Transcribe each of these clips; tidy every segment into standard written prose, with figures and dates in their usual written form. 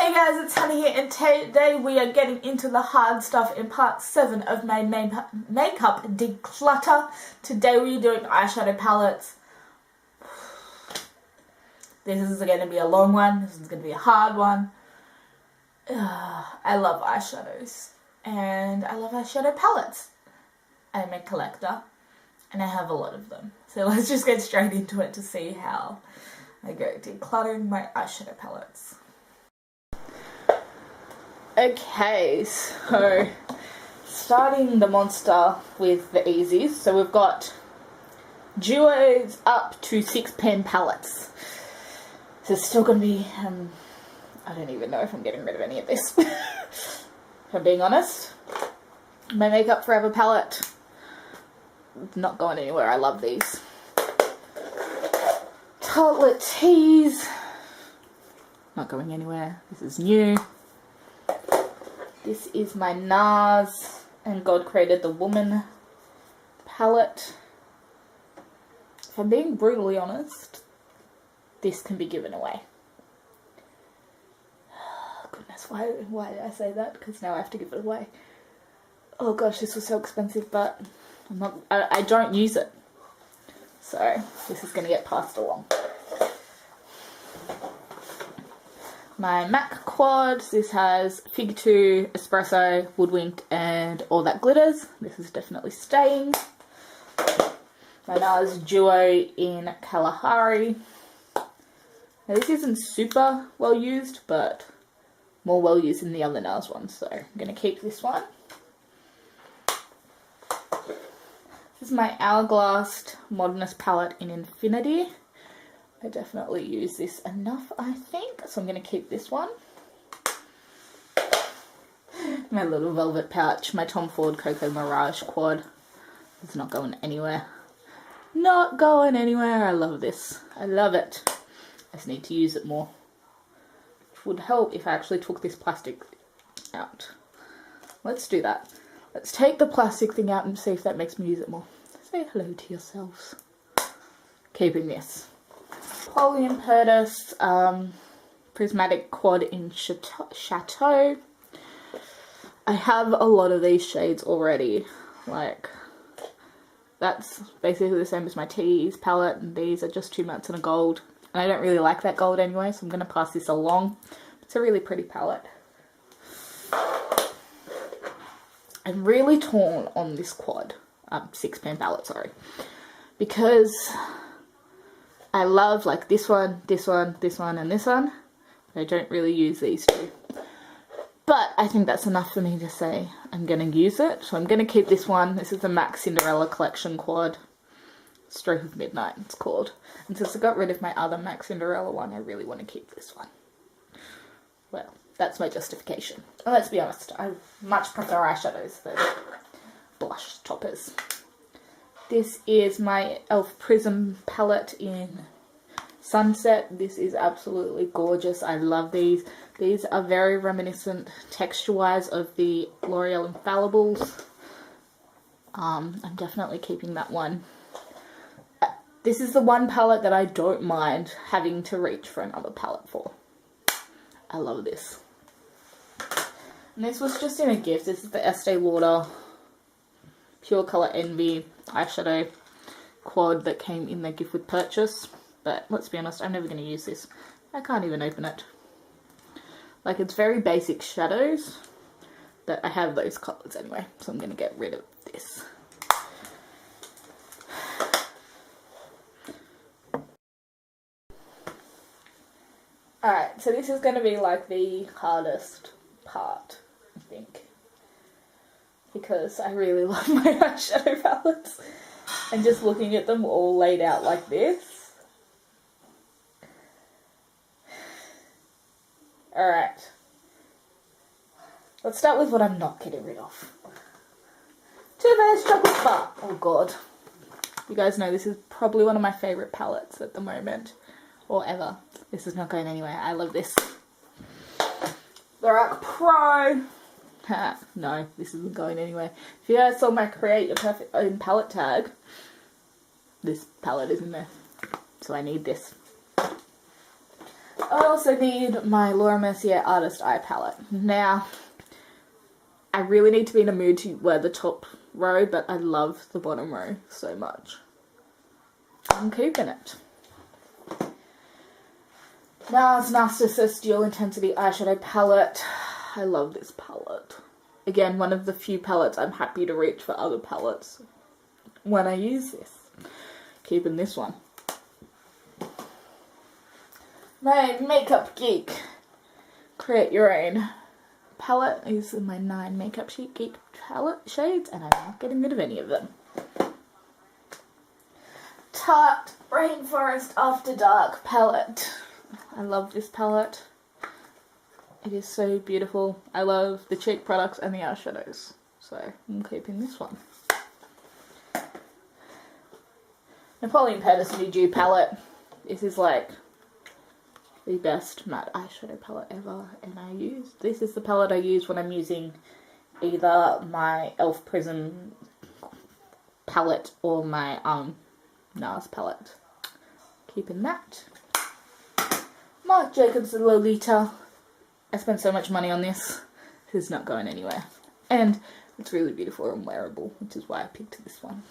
Hey guys, it's Honey here, and today we are getting into the hard stuff in part 7 of my makeup declutter. Today we're doing eyeshadow palettes. This is going to be a long one, this is going to be a hard one. I love eyeshadows, and I love eyeshadow palettes. I'm a collector, and I have a lot of them. So let's just get straight into it to see how I go decluttering my eyeshadow palettes. Okay, so starting the monster with the easies. So we've got duos up to 6 pen palettes. So it's still going to be, I don't even know if I'm getting rid of any of this. If I'm being honest. My Makeup Forever palette, not going anywhere. I love these. Tartelette Tease, not going anywhere. This is new. This is my NARS and God Created the Woman palette. If I'm being brutally honest, this can be given away. Goodness, why did I say that? Because now I have to give it away. Oh gosh, this was so expensive, but I don't use it. So this is going to get passed along. My MAC quad, this has Fig 2, Espresso, Woodwinked, and All That Glitters. This is definitely staying. My NARS Duo in Kalahari. Now this isn't super well used, but more well used than the other NARS ones, so I'm going to keep this one. This is my Hourglass Modernist palette in Infinity. I definitely use this enough, I think, so I'm going to keep this one. My little velvet pouch, my Tom Ford Cocoa Mirage quad. It's not going anywhere. Not going anywhere. I love this. I love it. I just need to use it more. Which would help if I actually took this plastic out. Let's do that. Let's take the plastic thing out and see if that makes me use it more. Say hello to yourselves. Keeping this. Polly and Purtis Prismatic Quad in Chateau. I have a lot of these shades already. Like, that's basically the same as my Tease palette, and these are just 2 mattes and a gold. And I don't really like that gold anyway, so I'm going to pass this along. It's a really pretty palette. I'm really torn on this quad. 6 pen palette, sorry. Because I love like this one, this one, this one, and this one. I don't really use these two. But I think that's enough for me to say I'm going to use it. So I'm going to keep this one. This is the MAC Cinderella Collection quad. Stroke of Midnight, it's called. And since I got rid of my other MAC Cinderella one, I really want to keep this one. Well, that's my justification. And let's be honest, I much prefer eyeshadows than blush toppers. This is my e.l.f. Prism palette in Sunset. This is absolutely gorgeous. I love these. These are very reminiscent texture-wise of the L'Oreal Infallibles. I'm definitely keeping that one. This is the one palette that I don't mind having to reach for another palette for. I love this. And this was just in a gift. This is the Estee Lauder Pure Colour Envy eyeshadow quad that came in the gift with purchase. But let's be honest, I'm never going to use this. I can't even open it. Like, it's very basic shadows, but I have those colours anyway, so I'm going to get rid of this. Alright, so this is going to be like the hardest part, I think. Because I really love my eyeshadow palettes. And just looking at them all laid out like this. Alright. Let's start with what I'm not getting rid of. Too Faced Chocolate Bar. Oh god. You guys know this is probably one of my favourite palettes at the moment. Or ever. This is not going anywhere. I love this. Lorac Pro. No, this isn't going anywhere. If you guys saw my Create Your Perfect Own palette tag, this palette is in there. So I need this. I also need my Laura Mercier Artist Eye Palette. Now, I really need to be in a mood to wear the top row, but I love the bottom row so much. I'm keeping it. NARS Narcissus Dual Intensity Eyeshadow Palette. I love this palette. Again, one of the few palettes I'm happy to reach for other palettes when I use this. Keeping this one. My Makeup Geek Create Your Own palette. These are my 9 Makeup Geek palette shades, and I'm not getting rid of any of them. Tarte Rainforest After Dark palette. I love this palette. It is so beautiful. I love the cheek products and the eyeshadows, so I'm keeping this one. Napoleon Pedersen Dew palette. This is like the best matte eyeshadow palette ever, and this is the palette I use when I'm using either my e.l.f. Prism palette or my NARS palette. Keeping that. Marc Jacobs Lolita. I spent so much money on this. This is not going anywhere. And it's really beautiful and wearable, which is why I picked this one.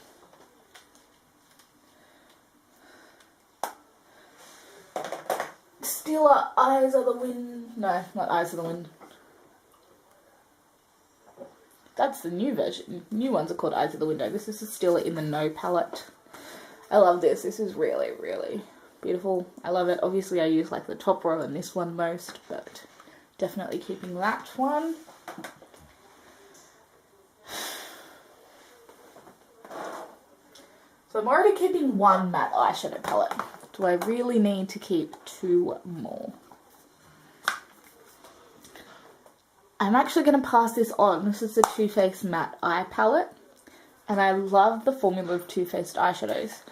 Stila Eyes of the Wind. No, not Eyes of the Wind. That's the new version. New ones are called Eyes of the Window. This is still in the No palette. I love this. This is really, really beautiful. I love it. Obviously I use like the top row and this one most, but definitely keeping that one. So I'm already keeping 1 matte eyeshadow palette. Do I really need to keep 2 more? I'm actually going to pass this on. This is the Too Faced Matte Eye Palette. And I love the formula of Too Faced eyeshadows.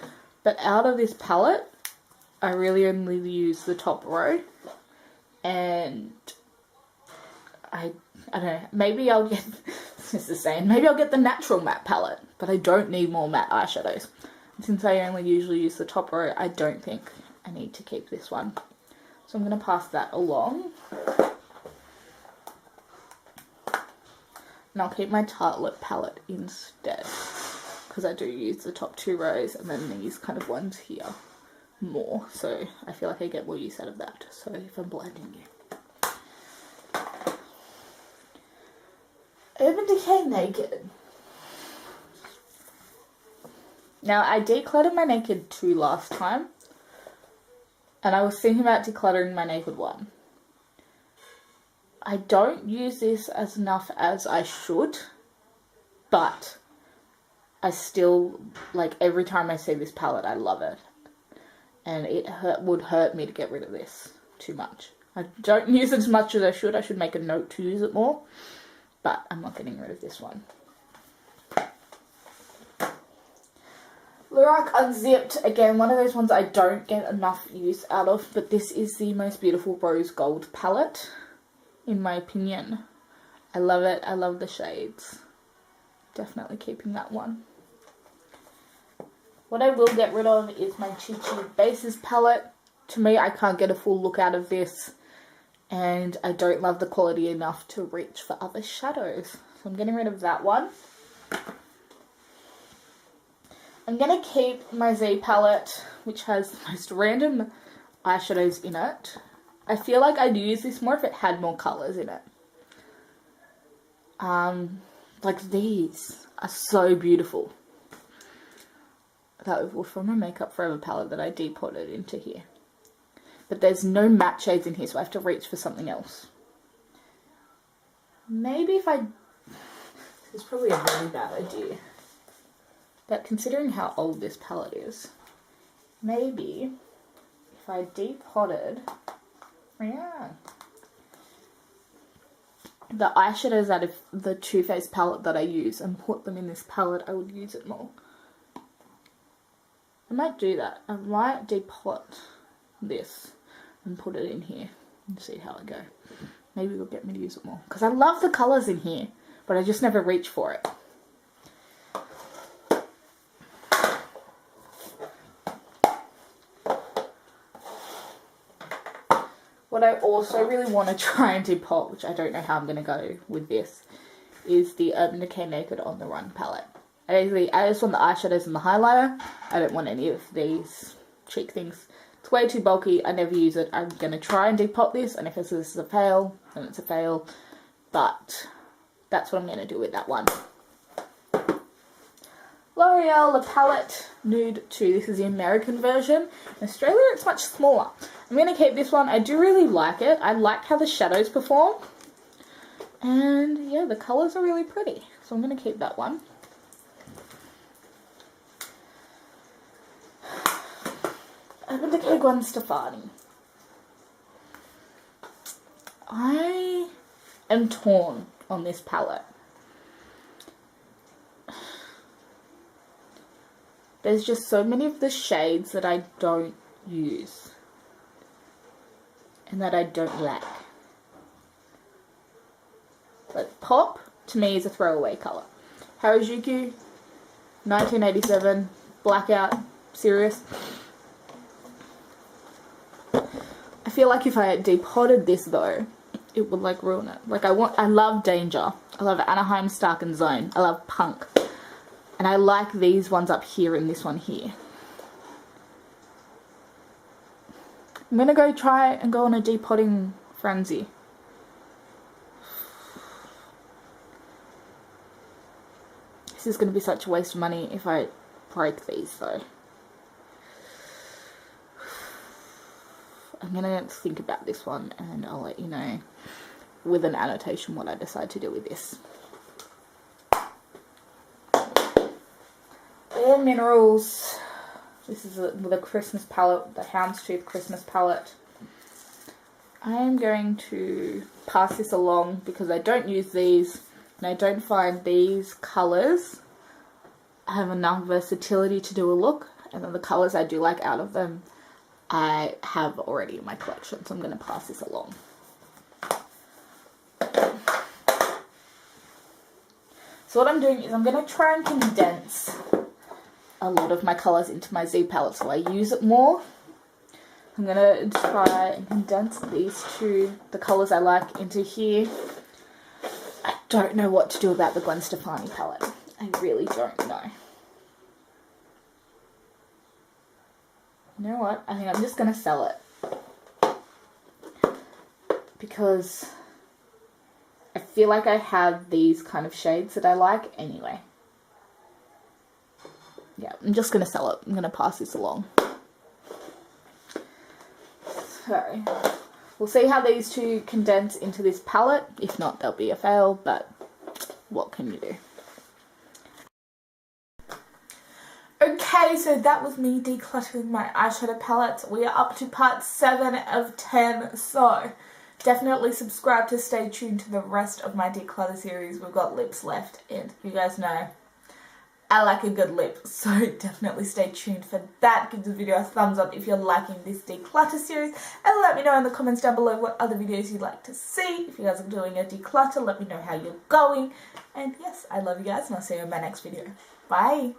But out of this palette, I really only use the top row. And I don't know, maybe I'll get, this is saying, maybe I'll get the natural matte palette, but I don't need more matte eyeshadows. Since I only usually use the top row, I don't think I need to keep this one. So I'm going to pass that along. And I'll keep my Tarte Lip palette instead, because I do use the top 2 rows and then these kind of ones here more. So I feel like I get more use out of that. So if I'm blinding you. Urban Decay Naked. Now, I decluttered my Naked 2 last time, and I was thinking about decluttering my Naked 1. I don't use this as enough as I should, but I still, like, every time I see this palette, I love it. And it would hurt me to get rid of this too much. I don't use it as much as I should. I should make a note to use it more. But I'm not getting rid of this one. Lorac Unzipped. Again, one of those ones I don't get enough use out of. But this is the most beautiful rose gold palette, in my opinion. I love it. I love the shades. Definitely keeping that one. What I will get rid of is my Chi Chi Bases palette. To me, I can't get a full look out of this. And I don't love the quality enough to reach for other shadows. So I'm getting rid of that one. I'm going to keep my Z palette, which has the most random eyeshadows in it. I feel like I'd use this more if it had more colours in it. Like these are so beautiful. That was from my Makeup Forever palette that I depotted into here. But there's no matte shades in here, so I have to reach for something else. Maybe if I... This is probably a really bad idea. But considering how old this palette is, maybe if I depotted... Yeah. The eyeshadows out of the Too Faced palette that I use and put them in this palette, I would use it more. I might do that. I might depot this and put it in here and see how I go. Maybe it'll get me to use it more. Because I love the colours in here, but I just never reach for it. What I also really want to try and depot, which I don't know how I'm going to go with this, is the Urban Decay Naked on the Run palette. I just want the eyeshadows and the highlighter. I don't want any of these cheek things. It's way too bulky. I never use it. I'm going to try and depot this, and if this is a fail, then it's a fail. But that's what I'm going to do with that one. L'Oreal La Palette Nude 2. This is the American version. In Australia, it's much smaller. I'm going to keep this one. I do really like it. I like how the shadows perform. And yeah, the colours are really pretty. So I'm going to keep that one. Urban Decay Gwen Stefani. I am torn on this palette. There's just so many of the shades that I don't use and that I don't like. But Pop, to me, is a throwaway colour. Harajuku, 1987, Blackout, Serious. I feel like if I had depotted this though, it would like ruin it. Like I love Danger. I love Anaheim, Stark and Zone. I love Punk. And I like these ones up here and this one here. I'm going to go try and go on a depotting frenzy. This is going to be such a waste of money if I break these though. I'm going to think about this one and I'll let you know with an annotation what I decide to do with this. Bare Minerals. This is the Christmas palette, the Houndstooth Christmas palette. I am going to pass this along because I don't use these and I don't find these colours have enough versatility to do a look, and then the colours I do like out of them I have already in my collection, so I'm going to pass this along. So what I'm doing is I'm going to try and condense a lot of my colours into my Z palette so I use it more. I'm going to try and condense these two, the colours I like, into here. I don't know what to do about the Gwen Stefani palette. I really don't know. You know what? I think I'm just going to sell it. Because I feel like I have these kind of shades that I like anyway. Yeah, I'm just going to sell it. I'm going to pass this along. So, we'll see how these two condense into this palette. If not, they'll be a fail, but what can you do? Okay, so that was me decluttering my eyeshadow palettes. We are up to part 7 of 10, so definitely subscribe to stay tuned to the rest of my declutter series. We've got lips left, and you guys know I like a good lip, so definitely stay tuned for that. Give the video a thumbs up if you're liking this declutter series, and let me know in the comments down below what other videos you'd like to see. If you guys are doing a declutter, let me know how you're going. And yes, I love you guys, and I'll see you in my next video. Bye!